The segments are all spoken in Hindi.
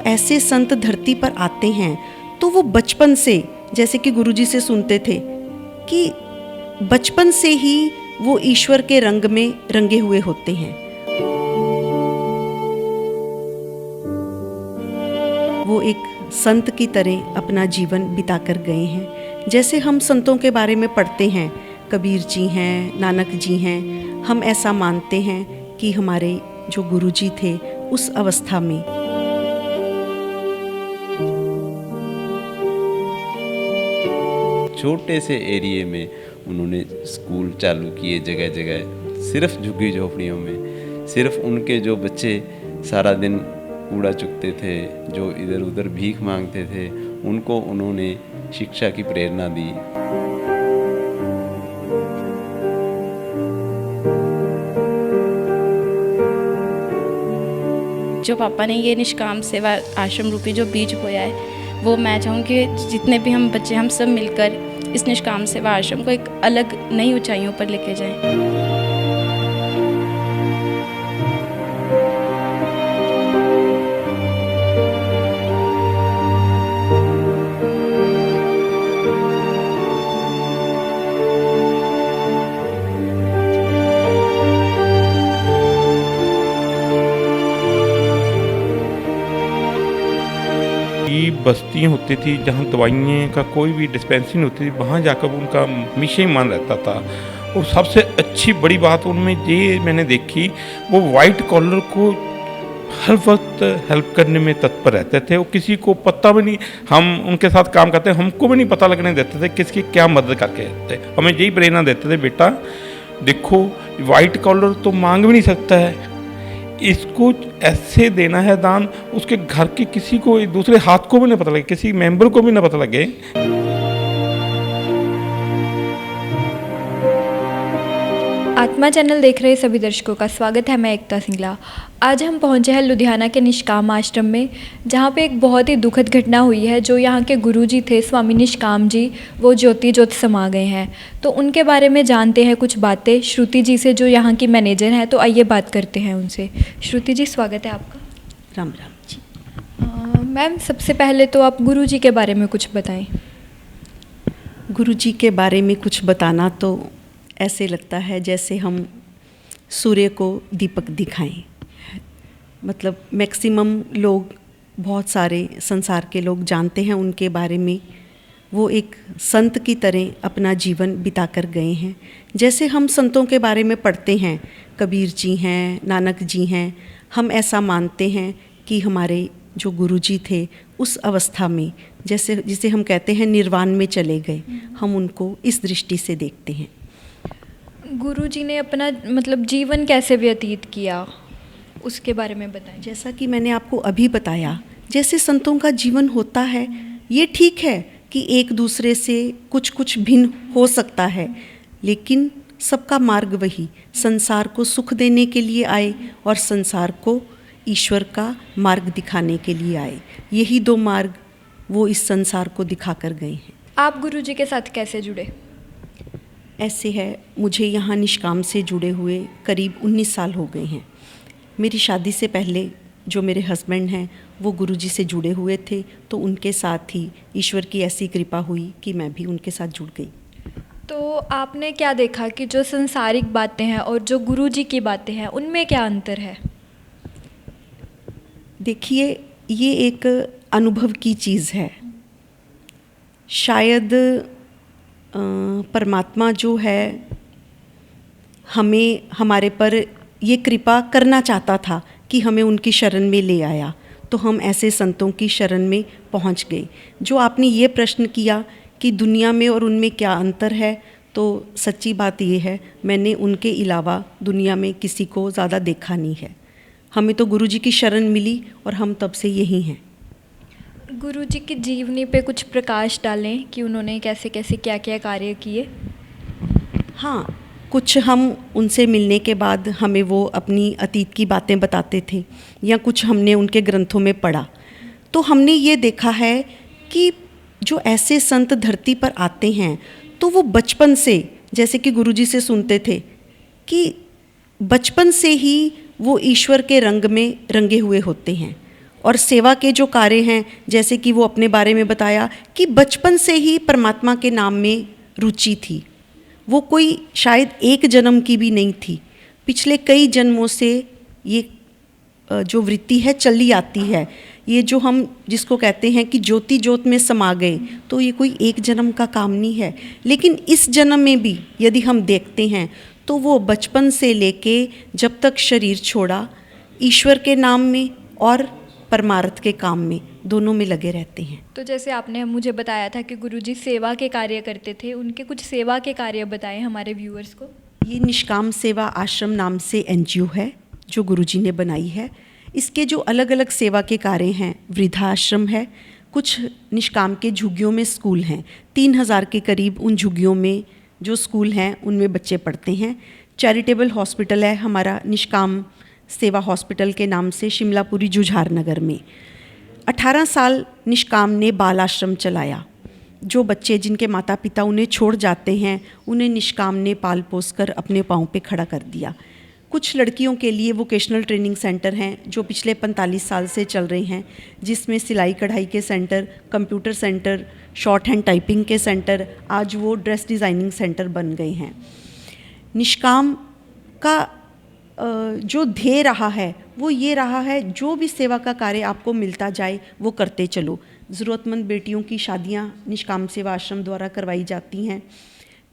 ऐसे संत धरती पर आते हैं तो वो बचपन से, जैसे कि गुरुजी से सुनते थे कि बचपन से ही वो ईश्वर के रंग में रंगे हुए होते हैं। वो एक संत की तरह अपना जीवन बिताकर गए हैं। जैसे हम संतों के बारे में पढ़ते हैं, कबीर जी हैं, नानक जी हैं, हम ऐसा मानते हैं कि हमारे जो गुरुजी थे उस अवस्था में छोटे से एरिया में उन्होंने स्कूल चालू किए जगह जगह, सिर्फ झुग्गी झोपड़ियों में। सिर्फ उनके जो बच्चे सारा दिन कूड़ा चुगते थे, जो इधर उधर भीख मांगते थे, उनको उन्होंने शिक्षा की प्रेरणा दी। जो पापा ने ये निष्काम सेवा आश्रम रूपी जो बीज बोया है, वो मैं चाहूँगी कि जितने भी हम बच्चे हम सब मिलकर इस निष्काम सेवा आश्रम को एक अलग नई ऊंचाइयों पर लेके जाएं। बस्तियाँ होती थी जहाँ दवाइयाँ का कोई भी डिस्पेंसरी नहीं होती थी, वहाँ जाकर उनका हमेशा ही मान रहता था। और सबसे अच्छी बड़ी बात उनमें ये मैंने देखी, वो वाइट कॉलर को हर वक्त हेल्प करने में तत्पर रहते थे। वो किसी को पता भी नहीं, हम उनके साथ काम करते हमको भी नहीं पता लगने देते थे किसकी क्या मदद करके थे। हमें यही प्रेरणा देते थे, बेटा देखो वाइट कॉलर तो मांग भी नहीं सकता है, इसको ऐसे देना है दान, उसके घर के किसी को, दूसरे हाथ को भी ना पता लगे, किसी मेंबर को भी ना पता लगे। आत्मा चैनल देख रहे सभी दर्शकों का स्वागत है। मैं एकता सिंगला। आज हम पहुंचे हैं लुधियाना के निष्काम आश्रम में, जहां पे एक बहुत ही दुखद घटना हुई है। जो यहां के गुरुजी थे स्वामी निष्काम जी, वो ज्योति ज्योत समा गए हैं। तो उनके बारे में जानते हैं कुछ बातें श्रुति जी से, जो यहाँ की मैनेजर हैं। तो आइए बात करते हैं उनसे। श्रुति जी, स्वागत है आपका। राम राम जी। मैम, सबसे पहले तो आप गुरुजी के बारे में कुछ बताएं। गुरुजी के बारे में कुछ बताना तो ऐसे लगता है जैसे हम सूर्य को दीपक दिखाएं। मतलब मैक्सिमम लोग, बहुत सारे संसार के लोग जानते हैं उनके बारे में। वो एक संत की तरह अपना जीवन बिताकर गए हैं। जैसे हम संतों के बारे में पढ़ते हैं, कबीर जी हैं, नानक जी हैं, हम ऐसा मानते हैं कि हमारे जो गुरुजी थे उस अवस्था में, जैसे जिसे हम कहते हैं निर्वाण में चले गए, हम उनको इस दृष्टि से देखते हैं। गुरुजी ने अपना मतलब जीवन कैसे व्यतीत किया, उसके बारे में बताएं। जैसा कि मैंने आपको अभी बताया, जैसे संतों का जीवन होता है, ये ठीक है कि एक दूसरे से कुछ कुछ भिन्न हो सकता है, लेकिन सबका मार्ग वही, संसार को सुख देने के लिए आए और संसार को ईश्वर का मार्ग दिखाने के लिए आए। यही दो मार्ग वो इस संसार को दिखा कर गए हैं। आप गुरुजी के साथ कैसे जुड़े? ऐसे है, मुझे यहाँ निष्काम से जुड़े हुए करीब 19 साल हो गए हैं। मेरी शादी से पहले जो मेरे हस्बैंड हैं वो गुरुजी से जुड़े हुए थे, तो उनके साथ ही ईश्वर की ऐसी कृपा हुई कि मैं भी उनके साथ जुड़ गई। तो आपने क्या देखा कि जो संसारिक बातें हैं और जो गुरुजी की बातें हैं, उनमें क्या अंतर है? देखिए, ये एक अनुभव की चीज़ है। शायद परमात्मा जो है हमें, हमारे पर ये कृपा करना चाहता था कि हमें उनकी शरण में ले आया, तो हम ऐसे संतों की शरण में पहुंच गए। जो आपने ये प्रश्न किया कि दुनिया में और उनमें क्या अंतर है, तो सच्ची बात ये है, मैंने उनके अलावा दुनिया में किसी को ज़्यादा देखा नहीं है। हमें तो गुरुजी की शरण मिली और हम तब से यही हैं। गुरुजी की जीवनी पे कुछ प्रकाश डालें कि उन्होंने कैसे कैसे क्या क्या कार्य किए। हाँ, कुछ हम उनसे मिलने के बाद हमें वो अपनी अतीत की बातें बताते थे, या कुछ हमने उनके ग्रंथों में पढ़ा, तो हमने ये देखा है कि जो ऐसे संत धरती पर आते हैं तो वो बचपन से, जैसे कि गुरुजी से सुनते थे कि बचपन से ही वो ईश्वर के रंग में रंगे हुए होते हैं। और सेवा के जो कार्य हैं, जैसे कि वो अपने बारे में बताया कि बचपन से ही परमात्मा के नाम में रुचि थी। वो कोई शायद एक जन्म की भी नहीं थी, पिछले कई जन्मों से ये जो वृत्ति है चली आती है। ये जो हम जिसको कहते हैं कि ज्योति ज्योत में समा गए, तो ये कोई एक जन्म का काम नहीं है। लेकिन इस जन्म में भी यदि हम देखते हैं तो वो बचपन से लेके जब तक शरीर छोड़ा, ईश्वर के नाम में और परमार्थ के काम में, दोनों में लगे रहते हैं। तो जैसे आपने मुझे बताया था कि गुरुजी सेवा के कार्य करते थे, उनके कुछ सेवा के कार्य बताएं हमारे व्यूअर्स को। ये निष्काम सेवा आश्रम नाम से NGO है जो गुरुजी ने बनाई है। इसके जो अलग अलग सेवा के कार्य हैं, वृद्धाश्रम है, कुछ निष्काम के झुग्गियों में स्कूल हैं, 3000 के करीब उन झुग्गियों में जो स्कूल हैं उनमें बच्चे पढ़ते हैं। चैरिटेबल हॉस्पिटल है हमारा निष्काम सेवा हॉस्पिटल के नाम से शिमलापुरी जुझार नगर में। 18 साल निष्काम ने बाल आश्रम चलाया। जो बच्चे जिनके माता पिता उन्हें छोड़ जाते हैं, उन्हें निष्काम ने पाल पोस कर अपने पाँव पे खड़ा कर दिया। कुछ लड़कियों के लिए वोकेशनल ट्रेनिंग सेंटर हैं जो पिछले 45 साल से चल रहे हैं, जिसमें सिलाई कढ़ाई के centre, computer centre, short hand typing के सेंटर, आज वो ड्रेस डिज़ाइनिंग सेंटर बन गए हैं। निष्काम का जो ध्येय रहा है वो ये रहा है, जो भी सेवा का कार्य आपको मिलता जाए वो करते चलो। ज़रूरतमंद बेटियों की शादियां निष्काम सेवा आश्रम द्वारा करवाई जाती हैं।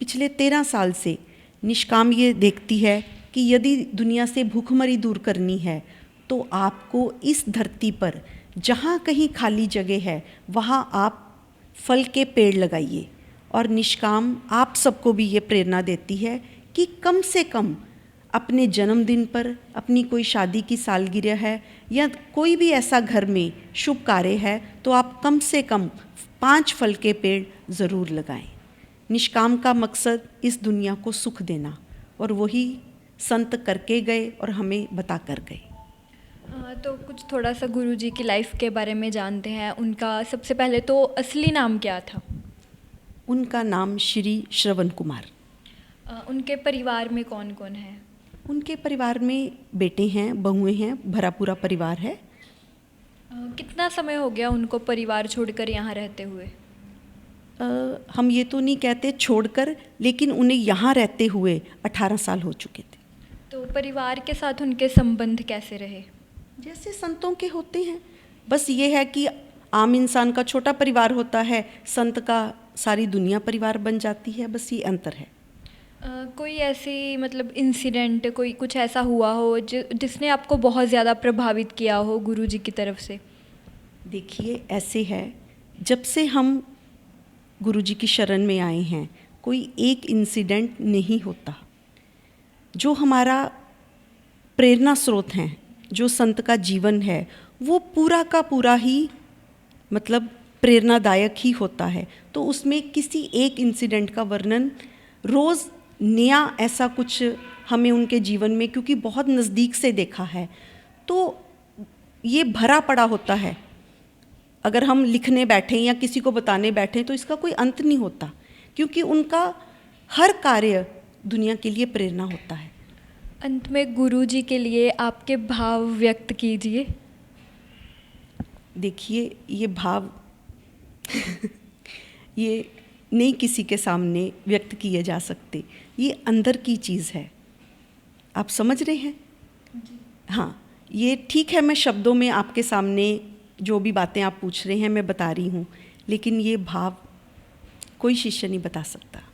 पिछले 13 साल से निष्काम ये देखती है कि यदि दुनिया से भूखमरी दूर करनी है तो आपको इस धरती पर जहाँ कहीं खाली जगह है वहाँ आप फल के पेड़ लगाइए। और निष्काम आप सबको भी ये प्रेरणा देती है कि कम से कम अपने जन्मदिन पर, अपनी कोई शादी की सालगिरह है या कोई भी ऐसा घर में शुभ कार्य है, तो आप कम से कम 5 फल के पेड़ ज़रूर लगाएं। निष्काम का मकसद इस दुनिया को सुख देना, और वही संत करके गए और हमें बता कर गए। तो कुछ थोड़ा सा गुरुजी की लाइफ के बारे में जानते हैं। उनका सबसे पहले तो असली नाम क्या था? उनका नाम श्री श्रवण कुमार। उनके परिवार में कौन कौन है? उनके परिवार में बेटे हैं, बहुएं हैं, भरा पूरा परिवार है। कितना समय हो गया उनको परिवार छोड़कर यहाँ रहते हुए? हम ये तो नहीं कहते छोड़कर, लेकिन उन्हें यहाँ रहते हुए 18 साल हो चुके थे। तो परिवार के साथ उनके संबंध कैसे रहे? जैसे संतों के होते हैं, बस ये है कि आम इंसान का छोटा परिवार होता है, संत का सारी दुनिया परिवार बन जाती है, बस ये अंतर है। कोई ऐसी मतलब इंसिडेंट, कोई कुछ ऐसा हुआ हो जिसने आपको बहुत ज़्यादा प्रभावित किया हो गुरुजी की तरफ से? देखिए, ऐसे है, जब से हम गुरुजी की शरण में आए हैं कोई एक इंसिडेंट नहीं होता। जो हमारा प्रेरणा स्रोत हैं, जो संत का जीवन है, वो पूरा का पूरा ही मतलब प्रेरणादायक ही होता है। तो उसमें किसी एक इंसिडेंट का वर्णन, रोज़ नया ऐसा कुछ हमें उनके जीवन में, क्योंकि बहुत नज़दीक से देखा है, तो ये भरा पड़ा होता है। अगर हम लिखने बैठें या किसी को बताने बैठें तो इसका कोई अंत नहीं होता, क्योंकि उनका हर कार्य दुनिया के लिए प्रेरणा होता है। अंत में गुरुजी के लिए आपके भाव व्यक्त कीजिए। देखिए, ये भाव ये नहीं किसी के सामने व्यक्त किए जा सकते, ये अंदर की चीज़ है। आप समझ रहे हैं? हाँ, ये ठीक है, मैं शब्दों में आपके सामने जो भी बातें आप पूछ रहे हैं मैं बता रही हूँ, लेकिन ये भाव कोई शिष्य नहीं बता सकता।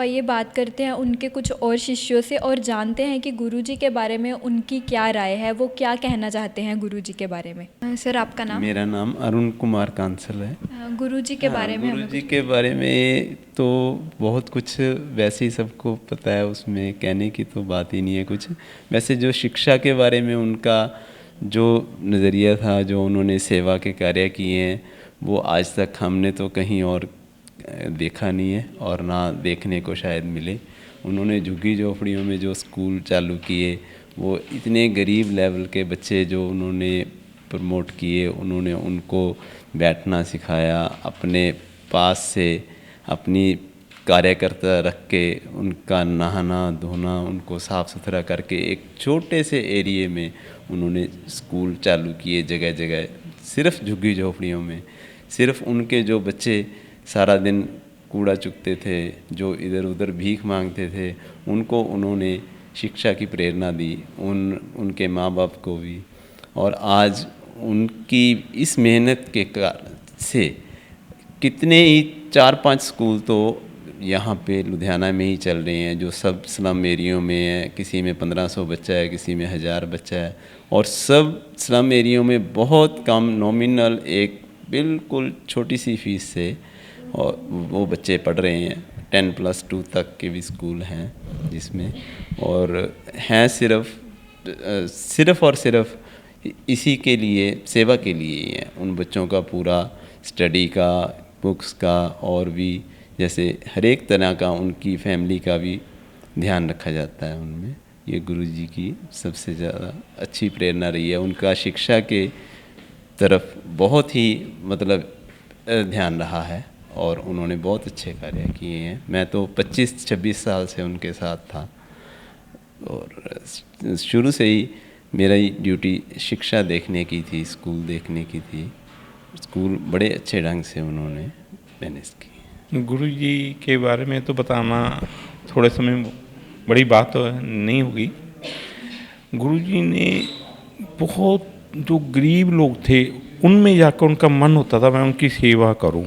ये बात करते हैं उनके कुछ और शिष्यों से और जानते हैं कि गुरुजी के बारे में उनकी क्या राय है, वो क्या कहना चाहते हैं गुरुजी के बारे में। सर, आपका नाम? मेरा नाम अरुण कुमार कांसल है। गुरुजी के बारे में? गुरुजी के बारे में तो बहुत कुछ वैसे ही सबको पता है, उसमें कहने की तो बात ही नहीं है कुछ। वैसे जो शिक्षा के बारे में उनका जो नज़रिया था, जो उन्होंने सेवा के कार्य किए हैं, वो आज तक हमने तो कहीं और देखा नहीं है और ना देखने को शायद मिले। उन्होंने झुग्गी झोपड़ियों में जो स्कूल चालू किए, वो इतने गरीब लेवल के बच्चे जो उन्होंने प्रमोट किए, उन्होंने उनको बैठना सिखाया, अपने पास से अपनी कार्यकर्ता रख के उनका नहाना धोना, उनको साफ़ सुथरा करके एक छोटे से एरिए में उन्होंने स्कूल चालू किए जगह जगह, सिर्फ झुग्गी झोपड़ियों में। सिर्फ उनके जो बच्चे सारा दिन कूड़ा चुगते थे, जो इधर उधर भीख मांगते थे, उनको उन्होंने शिक्षा की प्रेरणा दी, उनके माँ बाप को भी। और आज उनकी इस मेहनत के कारण से कितने ही 4-5 स्कूल तो यहाँ पे लुधियाना में ही चल रहे हैं, जो सब स्लम एरियो में है। किसी में 1500 बच्चा है, किसी में 1000 बच्चा है, और सब स्लम एरियो में बहुत कम नॉमिनल एक बिल्कुल छोटी सी फीस से और वो बच्चे पढ़ रहे हैं। 10+2 तक के भी स्कूल हैं जिसमें, और हैं सिर्फ और सिर्फ इसी के लिए, सेवा के लिए ही हैं। उन बच्चों का पूरा स्टडी का, बुक्स का, और भी जैसे हर एक तरह का उनकी फैमिली का भी ध्यान रखा जाता है उनमें। ये गुरुजी की सबसे ज़्यादा अच्छी प्रेरणा रही है। उनका शिक्षा के तरफ बहुत ही मतलब ध्यान रहा है, और उन्होंने बहुत अच्छे कार्य किए हैं। मैं तो 25-26 साल से उनके साथ था, और शुरू से ही मेरा ही ड्यूटी शिक्षा देखने की थी, स्कूल देखने की थी। स्कूल बड़े अच्छे ढंग से उन्होंने मैनेज की। गुरुजी के बारे में तो बताना थोड़े समय बड़ी बात तो नहीं होगी। गुरुजी ने बहुत, जो गरीब लोग थे उनमें जाकर उनका मन होता था मैं उनकी सेवा करूं,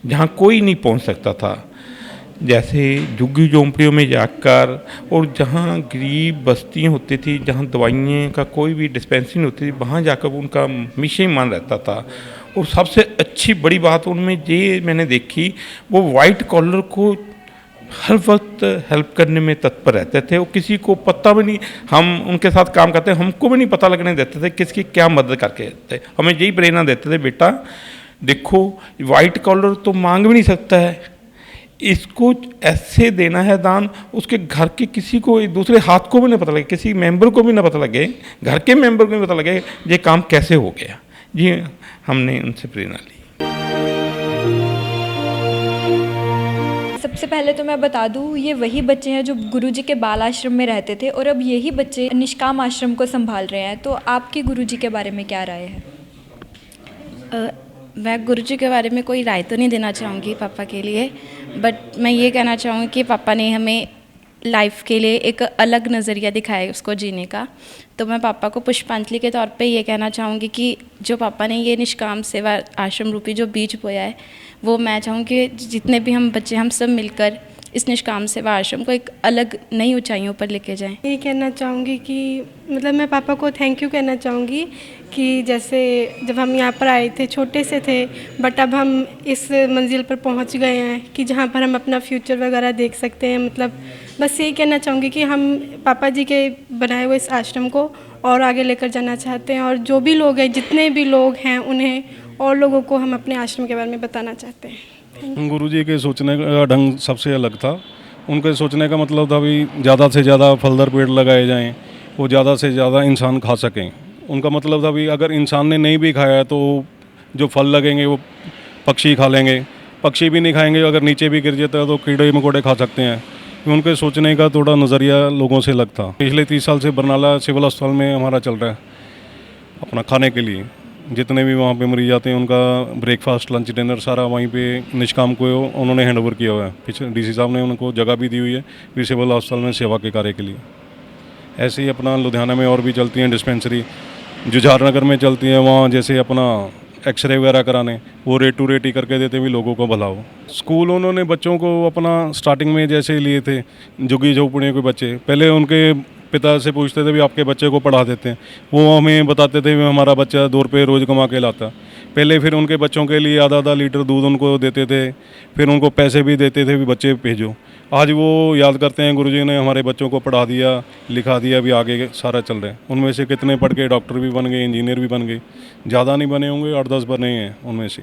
जहां कोई नहीं पहुंच सकता था। जैसे झुग्गी झोंपड़ियों में जाकर, और जहाँ गरीब बस्तियाँ होती थी, जहाँ दवाइयाँ का कोई भी डिस्पेंसरी नहीं होती थी, वहाँ जाकर उनका हमेशा ही मन रहता था। और सबसे अच्छी बड़ी बात उनमें ये मैंने देखी, वो वाइट कॉलर को हर वक्त हेल्प करने में तत्पर रहते थे। वो किसी को पता भी नहीं, हम उनके साथ काम करते हमको भी नहीं पता लगने देते थे किसकी क्या मदद करके थे। हमें यही प्रेरणा देते थे, बेटा देखो वाइट कॉलर तो मांग भी नहीं सकता है, इसको ऐसे देना है दान, उसके घर के किसी को, दूसरे हाथ को भी नहीं पता लगे, किसी मेंबर को भी ना पता लगे, घर के मेंबर को भी पता लगे ये काम कैसे हो गया। जी हमने उनसे प्रेरणा ली। सबसे पहले तो मैं बता दूं, ये वही बच्चे हैं जो गुरुजी के बाल आश्रम में रहते थे, और अब यही बच्चे निष्काम आश्रम को संभाल रहे हैं। तो आपकी गुरुजी के बारे में क्या राय है? मैं गुरुजी के बारे में कोई राय तो नहीं देना चाहूँगी पापा के लिए, बट मैं ये कहना चाहूँगी कि पापा ने हमें लाइफ के लिए एक अलग नज़रिया दिखाया है उसको जीने का। तो मैं पापा को पुष्पांजलि के तौर पे ये कहना चाहूँगी कि जो पापा ने ये निष्काम सेवा आश्रम रूपी जो बीज बोया है, वो मैं चाहूँगी जितने भी हम बच्चे हम सब मिलकर इस निष्काम सेवा आश्रम को एक अलग नई ऊंचाइयों पर लेके जाएं। ये कहना चाहूँगी कि मतलब मैं पापा को थैंक यू कहना चाहूँगी कि जैसे जब हम यहाँ पर आए थे छोटे से थे, बट अब हम इस मंजिल पर पहुँच गए हैं कि जहाँ पर हम अपना फ्यूचर वगैरह देख सकते हैं। मतलब बस यही कहना चाहूँगी कि हम पापा जी के बनाए हुए इस आश्रम को और आगे लेकर जाना चाहते हैं, और जो भी लोग हैं, जितने भी लोग हैं, उन्हें और लोगों को हम अपने आश्रम के बारे में बताना चाहते हैं। गुरुजी के सोचने का ढंग सबसे अलग था। उनके सोचने का मतलब था भी ज़्यादा से ज़्यादा फलदार पेड़ लगाए जाएं, वो ज़्यादा से ज़्यादा इंसान खा सकें। उनका मतलब था भी अगर इंसान ने नहीं भी खाया तो जो फल लगेंगे वो पक्षी खा लेंगे, पक्षी भी नहीं खाएंगे, अगर नीचे भी गिर जाता है तो कीड़े मकोड़े खा सकते हैं। उनके सोचने का थोड़ा नज़रिया लोगों से अलग था। पिछले 30 साल से बरनाला सिविल अस्पताल में हमारा चल रहा है अपना खाने के लिए। जितने भी वहाँ पे मरीज आते हैं उनका ब्रेकफास्ट लंच डिनर सारा वहीं पे निष्काम को उन्होंने हैंड ओवर किया हुआ है। पीछे डीसी साहब ने उनको जगह भी दी हुई है भी सिविल अस्पताल में सेवा के कार्य के लिए। ऐसे ही अपना लुधियाना में और भी चलती हैं डिस्पेंसरी, जुझार नगर में चलती हैं, वहाँ जैसे अपना एक्सरे वगैरह कराने वो रेट टू रेट ही करके देते भी लोगों को भला हो। स्कूल उन्होंने बच्चों को अपना स्टार्टिंग में जैसे लिए थे झुग्गी झोपड़ियों के बच्चे, पहले उनके पिता से पूछते थे भी आपके बच्चे को पढ़ा देते हैं, वो हमें बताते थे हमारा बच्चा 2 रुपये रोज़ कमा के लाता। पहले फिर उनके बच्चों के लिए आधा लीटर दूध उनको देते थे, फिर उनको पैसे भी देते थे भी बच्चे भेजो। आज वो याद करते हैं गुरुजी ने हमारे बच्चों को पढ़ा दिया, लिखा दिया, भी आगे सारा चल रहा है। उनमें से कितने पढ़ के डॉक्टर भी बन गए, इंजीनियर भी बन गए, ज़्यादा नहीं बने होंगे, 8-10 बने हैं उनमें से।